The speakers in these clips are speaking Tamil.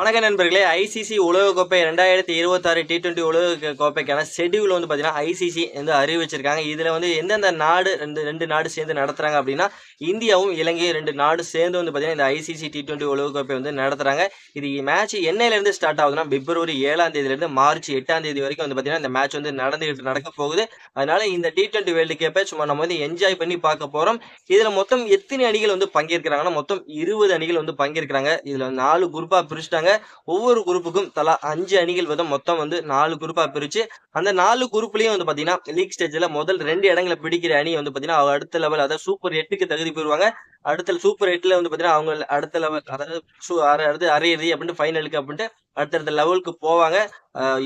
வணக்கம் நண்பர்களே. ஐசிசி உலகக்கோப்பை 2026 T20 உலக கோப்பைக்கான ஷெட்யூல் வந்து பார்த்தீங்கன்னா ஐசிசி வந்து அறிவிச்சிருக்காங்க. இதில் வந்து எந்தெந்த நாடு ரெண்டு நாடு சேர்ந்து நடத்துகிறாங்க அப்படின்னா, இந்தியாவும் இலங்கையும் 2 நாடு சேர்ந்து வந்து பார்த்தீங்கன்னா இந்த ஐசிசி T20 உலகக்கோப்பை வந்து நடத்துகிறாங்க. இது மேட்ச் என்னையிலேருந்து ஸ்டார்ட் ஆகுதுன்னா, பிப்ரவரி 7ஆம் தேதியிலேருந்து மார்ச் 8ஆம் தேதி வரைக்கும் வந்து பார்த்தீங்கன்னா இந்த மேட்ச் வந்து நடக்க போகுது. அதனால இந்த T20 வேர்ல்டு கப்பை சும்மா நம்ம வந்து என்ஜாய் பண்ணி பார்க்க போகிறோம். இதில் மொத்தம் எத்தனை அணிகள் வந்து பங்கேற்கிறாங்கன்னா, மொத்தம் 20 அணிகள் வந்து பங்கேற்கிறாங்க. இதில் 4 குரூப்பாக பிரிச்சுட்டாங்க. ஒவ்வொரு குரூப்புக்கும் தலா 5 அணிகள் மொத்தம் வந்து 4 குரூப்பா பிரிச்சு அந்த 4 குரூப்லயும் வந்து பாத்தீங்கன்னா லீக் ஸ்டேஜ்ல முதல் 2 இடங்களை பிடிக்கிற அணி வந்து பாத்தீங்கன்னா அடுத்த லெவல் அதாவது சூப்பர் 8க்கு தகுதி பெறுவாங்க. அடுத்த சூப்பர் 8ல வந்து பாத்தீங்கன்னா அவங்க அடுத்த லெவல் அதாவது அரையிறுதி அப்படின்ட்டு ஃபைனலுக்கு அப்படின்ட்டு அடுத்தடுத்த லெவலுக்கு போவாங்க.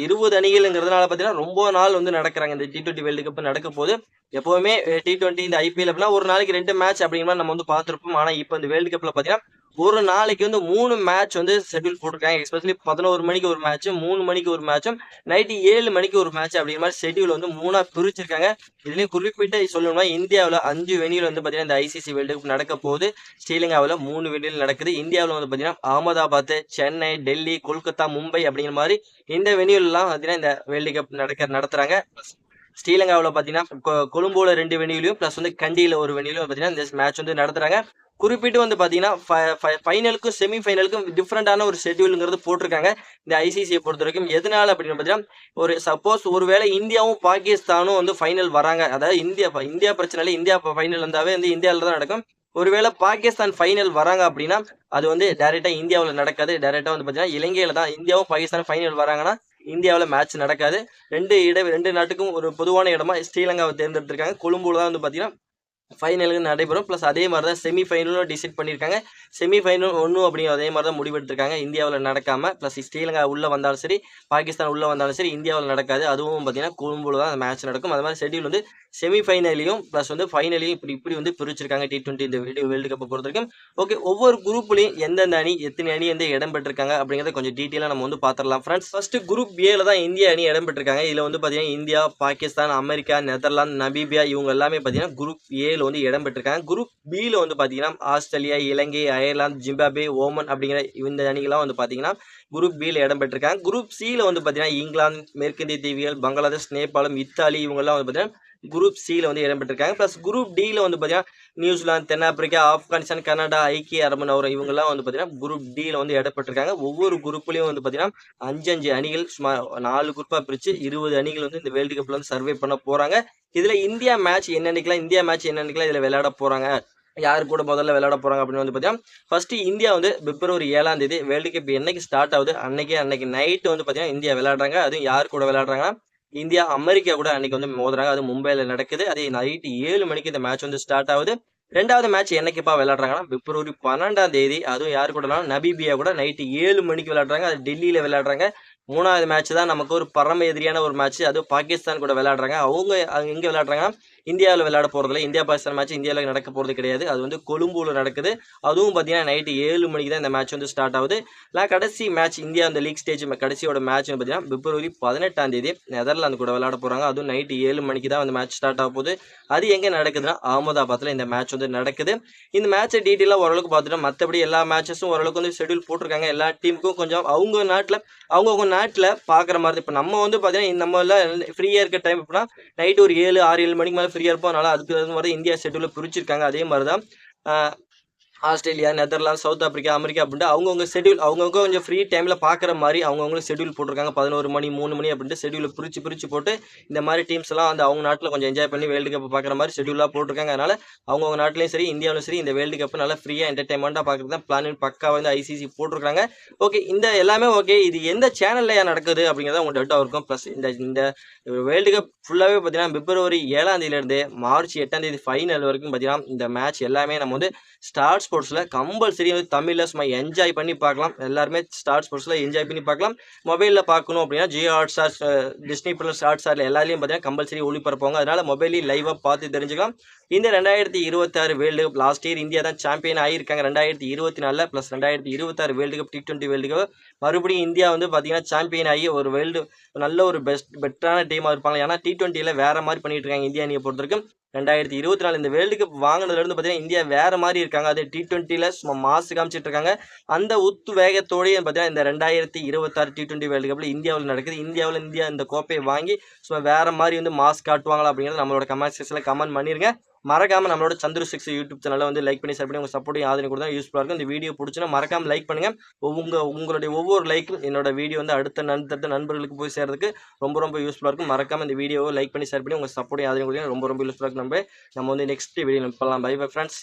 20 அணிகள்ங்கிறதுனால பாத்தீங்கன்னா ரொம்ப நாள் வந்து நடக்கிறாங்க. இந்த T20 வேர்ல்டு கப் நடக்க போது எப்பவுமே T20 இந்த IPL அப்படின்னா ஒரு நாளைக்கு 2 மேட்ச் அப்படிங்கிற மாதிரி நம்ம வந்து பார்த்திருப்போம். ஆனா இப்ப இந்த வேர்ல்டு கப்ல பாத்தீங்கன்னா ஒரு நாளைக்கு வந்து 3 மேட்ச் வந்து ஷெட்யூல் போட்டிருக்காங்க. எஸ்பெஷலி 11 மணிக்கு ஒரு மேட்ச், 3 மணிக்கு ஒரு மேட்சும், நைட்டு 7 மணிக்கு ஒரு மேட்ச் அப்படிங்கிற மாதிரி ஷெட்யூல் வந்து 3ஆ பிரிச்சிருக்காங்க. இதுலயும் குறிப்பிட்டு சொல்லணும்னா இந்தியாவில் 5 வெனியில் வந்து பார்த்தீங்கன்னா இந்த ஐசிசி வேர்ல்டு கப் நடக்க போகுது. ஸ்ரீலங்காவில் 3 வெனியில் நடக்குது. இந்தியாவில் வந்து பார்த்தீங்கன்னா அகமதாபாத், சென்னை, டெல்லி, கொல்கத்தா, மும்பை அப்படிங்கிற மாதிரி இந்த வெனியூலாம் பார்த்தீங்கன்னா இந்த வேர்ல்டு கப் நடத்துறாங்க. ஸ்ரீலங்காவில் பார்த்தீங்கன்னா கொழும்புல 2 வெனியூலையும் பிளஸ் வந்து கண்டியில் ஒரு வெனியூலையும் பார்த்தீங்கன்னா இந்த மேட்ச் வந்து நடத்துறாங்க. குறிப்பிட்டு வந்து பார்த்தீங்கன்னா ஃபைனலுக்கும் செமி ஃபைனலுக்கும் டிஃப்ரெண்டான ஒரு ஷெட்யூலுங்கிறது போட்டிருக்காங்க இந்த ஐசிசியை பொறுத்த வரைக்கும். எதனால அப்படின்னு பார்த்தீங்கன்னா ஒரு சப்போஸ் ஒருவேளை இந்தியாவும் பாகிஸ்தானும் வந்து ஃபைனல் வராங்க. அதாவது இந்தியா பிரச்சனை இல்லை, இந்தியா ஃபைனல் வந்தாவே வந்து இந்தியாவில் தான் நடக்கும். ஒருவேளை பாகிஸ்தான் ஃபைனல் வராங்க அப்படின்னா அது வந்து டைரக்டா இந்தியாவில் நடக்காது. டைரக்டா வந்து பார்த்தீங்கன்னா இலங்கையில தான் இந்தியாவும் பாகிஸ்தானும் ஃபைனல் வராங்கன்னா இந்தியாவில் மேட்ச் நடக்காது. 2 நாட்டுக்கும் ஒரு பொதுவான இடமா ஸ்ரீலங்காவை தேர்ந்தெடுத்திருக்காங்க. கொழும்புல தான் வந்து பார்த்தீங்கன்னா ஃபைனலுக்கு நடைபெறும். ப்ளஸ் அதே மாதிரி தான் செமி ஃபைனலும் டிசைட் பண்ணியிருக்காங்க. செமி ஃபைனல் ஒன்றும் அப்படிங்கிற அதே மாதிரி தான் முடிவெடுத்திருக்காங்க. இந்தியாவில் நடக்காமல் ப்ளஸ் ஸ்ரீலங்கா உள்ளே வந்தாலும் சரி, பாகிஸ்தான் உள்ளே வந்தாலும் சரி இந்தியாவில் நடக்காது. அதுவும் பார்த்தீங்கன்னா கொழும்புல தான் அந்த மேட்ச் நடக்கும். அது மாதிரி ஷெட்யூல் வந்து செமி ஃபைனலையும் ப்ளஸ் வந்து ஃபைனலையும் இப்படி வந்து பிரிச்சிருக்காங்க T20 இந்த வேர்ல்டு கப்பை பொறுத்த வரைக்கும். ஓகே, ஒவ்வொரு குரூப்லையும் எந்தெந்த அணி எத்தனை அணி வந்து இடம் பெற்றிருக்காங்க அப்படிங்கிறத கொஞ்சம் டீட்டெயிலாக நம்ம வந்து பார்த்துடலாம் ஃப்ரெண்ட்ஸ். ஃபர்ஸ்ட் குரூப் ஏல தான் இந்தியா அணி இடம் பெற்றிருக்காங்க. இதில் வந்து பார்த்தீங்கன்னா India, Pakistan, America, Netherlands, Namibia இவங்க எல்லாமே பார்த்தீங்கன்னா குரூப் ஏல வந்து இடம் பெற்றிருக்காங்க. குரூப் பியில் வந்து பார்த்தீங்கன்னா ஆஸ்திரேலியா, இலங்கை, அயர்லாந்து, ஜிம்பாப்வே, ஓமன் அப்படிங்கிற இந்த அணிகளாம் வந்து பார்த்தீங்கன்னா குரூப் பியில் இடம் பெற்றிருக்காங்க. குரூப் சியில் வந்து பார்த்தீங்கன்னா இங்கிலாந்து, மேற்கிந்திய தீவுகள், பங்களாதேஷ், நேபாளம், இத்தாலி இவங்கெல்லாம் வந்து பார்த்தீங்கன்னா குரூப் சியில் வந்து இடம் பெற்றிருக்காங்க. ப்ளஸ் குரூப் டியில் வந்து பார்த்தீங்கன்னா நியூசிலாந்து, தென்னாப்பிரிக்கா, ஆப்கானிஸ்தான், கனடா, ஐக்கிய அரபு நாடுகள் இவங்கெல்லாம் வந்து பார்த்தீங்கன்னா குரூப் டியில் வந்து இடம் பெற்றிருக்காங்க. ஒவ்வொரு குரூப்லையும் வந்து பார்த்தீங்கன்னா 5 அணிகள் சுமார் 4 குரூப்பாக பிரித்து 20 அணிகள் வந்து இந்த வேர்ல்டு கப்பில் வந்து சர்வே பண்ண போகிறாங்க. இதில் இந்தியா மேட்ச் என்னன்னைக்கெல்லாம் இதில் விளையாட போகிறாங்க, யாரு கூட முதல்ல விளையாட போறாங்க அப்படின்னு வந்து பார்த்தீங்கன்னா ஃபர்ஸ்ட் இந்தியா வந்து பிப்ரவரி 7ஆம் தேதி வேர்ல்டு கப் என்னைக்கு ஸ்டார்ட் ஆகுது அன்னைக்கு நைட்டு வந்து பார்த்தீங்கன்னா இந்தியா விளையாடுறாங்க. அதுவும் யார் கூட விளையாடுறாங்கன்னா இந்தியா அமெரிக்கா கூட அன்னைக்கு வந்து மோதுறாங்க. அது மும்பைல நடக்குது. அதே நைட்டு 7 மணிக்கு இந்த மேட்ச் வந்து ஸ்டார்ட் ஆகுது. 2வது மேட்ச் என்னைக்குப்பா விளையாடுறாங்கன்னா பிப்ரவரி 12ஆம் தேதி, அதுவும் யாரு கூட நமீபியா கூட நைட்டு 7 மணிக்கு விளையாடுறாங்க. அது டெல்லியில விளையாடுறாங்க. 3வது மேட்ச் தான் நமக்கு ஒரு பரம எதிரியான ஒரு மேட்ச், அதுவும் பாகிஸ்தான் கூட விளையாடுறாங்க. அவங்க எங்க விளையாடுறாங்கன்னா இந்தியாவில் விளையாட போறதில்ல. இந்தியா பாகிஸ்தான் மேட்ச் இந்தியாவில் நடக்க போறது கிடையாது. அது வந்து கொழும்புல நடக்குது. அதுவும் பார்த்தீங்கன்னா நைட்டு 7 மணிக்கு தான் இந்த மேட்ச் வந்து ஸ்டார்ட் ஆகுது. கடைசி மேட்ச் இந்தியா அந்த லீக் ஸ்டேஜ் கடைசியோட மேட்ச் பார்த்தீங்கன்னா பிப்ரவரி 18ஆம் தேதி நெதர்லாந்து கூட விளையாட போறாங்க. அதுவும் நைட்டு 7 மணிக்கு தான் அந்த மேட்ச் ஸ்டார்ட் ஆக போகுது. அது எங்க நடக்குதுன்னா அகமதாபாத்தில் இந்த மேட்ச் வந்து நடக்குது. இந்த மேட்சை டீட்டெயிலாக ஓரளவுக்கு பார்த்துட்டோம். மற்றபடி எல்லா மேட்சஸும் ஓரளவுக்கு வந்து ஷெட்யூல் போட்டிருக்காங்க. எல்லா டீமுக்கும் கொஞ்சம் அவங்க நாட்டில் பார்க்குற மாதிரி. இப்போ நம்ம வந்து பார்த்தீங்கன்னா நம்ம எல்லாம் ஃப்ரீயாக இருக்க டைம் எப்படின்னா நைட்டு ஒரு 7 மணிக்கு மேலே ஃப்ரீயாக இருப்போம். அதனால அதுக்கு தகுந்த மாதிரி இந்தியா ஷெட்யூலில் பிரிச்சிருக்காங்க. அதே மாதிரி தான் Australia, Netherlands, south Africa, America அப்படின்ட்டு அவங்கவுங்க ஷெட்யூல் அவங்கவுங்க கொஞ்சம் ஃப்ரீ டைமில் பார்க்குற மாதிரி அவங்கவுங்களும் ஷெட்யூல் போட்டிருக்காங்க. 11 மணி 3 மணி அப்படின்ட்டு ஷெட்யூலை பிரித்து போட்டு இந்த மாதிரி டீம்ஸ் எல்லாம் வந்து அவங்க நாட்டில் கொஞ்சம் என்ஜாய் பண்ணி வேர்ல்டு கப் பார்க்குற மாதிரி ஷெட்யூலாக போட்டிருக்காங்க. அதனால அவங்கவுங்க நாட்டிலையும் சரி இந்தியாவிலும் சரி இந்த வேர்ல்டு கப் நல்லா ஃப்ரீயாக என்டர்டைன்மெண்ட்டாக பார்க்குறது தான் பிளான் பக்கா வந்து ஐசிசி போட்டிருக்காங்க. ஓகே, இந்த எல்லாமே ஓகே. இது எந்த சேனல்லையா நடக்குது அப்படிங்கிறத உங்க டவுட்டாக இருக்கும். ப்ளஸ் இந்த வேர்ல்டு கப் ஃபுல்லாகவே பார்த்தீங்கன்னா பிப்ரவரி 7ஆம் தேதியிலேருந்து மார்ச் 8ஆம் தேதி ஃபைனல் வரைக்கும் பார்த்தீங்கன்னா இந்த மேட்ச் எல்லாமே நம்ம வந்து ஸ்டார் ஸ்போர்ட்ஸில் கம்பல்சரி வந்து தமிழில் சும்மா என்ஜாய் பண்ணி பார்க்கலாம். எல்லாருமே ஸ்டார் ஸ்போர்ட்ஸில் என்ஜாய் பண்ணி பார்க்கலாம். மொபைலில் பார்க்கணும் அப்படின்னா ஜியோ ஹாட்ஸ்டார், டிஸ்னி பிளஸ் ஹாட்ஸ்டாரில் எல்லாரையும் பார்த்தீங்கன்னா கம்பல்சரி ஒளிபரப்பாங்க. அதனால் மொபைலையும் லைவாக பார்த்து தெரிஞ்சுக்கலாம். இந்த 2026 world cup last year India தான் சாம்பியன் ஆகியிருக்காங்க 2024 plus 2026 world cup T20 world cup மறுபடியும் இந்தியா வந்து பார்த்தீங்கன்னா சாம்பியன் ஆகி ஒரு நல்ல ஒரு பெட்டரான டீமாக இருப்பாங்க. ஏன்னா T20யில் வேற மாதிரி பண்ணிட்டு இருக்காங்க இந்தியா அணியை பொறுத்த வரைக்கும். 2024 இந்த வேர்ல்டு கப் வாங்கினதுலேருந்து பார்த்தீங்கன்னா இந்தியா வேற மாதிரி இருக்காங்க. அது T20யில் சும்மா மாசு காமிச்சிட்டு இருக்காங்க. அந்த வேகத்தோடய பார்த்தீங்கன்னா இந்த 2026 T20 வேர்ல்டு கப்பில் இந்தியாவில் நடக்குது. இந்தியா இந்த கோப்பையை வாங்கி சும்மா வேற மாதிரி வந்து மாஸ் காட்டுவாங்களா அப்படிங்கிறது நம்மளோட கமெண்ட் செக்ஷனில் கமெண்ட் பண்ணிருங்க. மறக்காம நம்மளோட சந்துரு 6 யூடியூப் சேனலை வந்து லைக் பண்ணி ஷேர் பண்ணி உங்க சப்போர்ட்டையும் ஆதரவு கொடுத்தா யூஸ்ஃபுல்லாக இருக்கும். இந்த வீடியோ பிடிச்சுன்னா மறக்காம லைக் பண்ணுங்க. உங்களுடைய ஒவ்வொரு லைக்கும் என்னோட வீடியோ வந்து அடுத்த நண்பர்களுக்கு போய் சேர்றதுக்கு ரொம்ப யூஸ்ஃபுல்லாக இருக்கும். மறக்காம இந்த வீடியோவை லைக் பண்ணி ஷேர் பண்ணி உங்க சப்போர்ட்டையும் ஆதரவு கொடுத்தா ரொம்ப யூஸ்ஃபுல்லாக இருக்கும். நம்ம வந்து நெக்ஸ்ட் வீடியோ பண்ணலாம். Bye friends.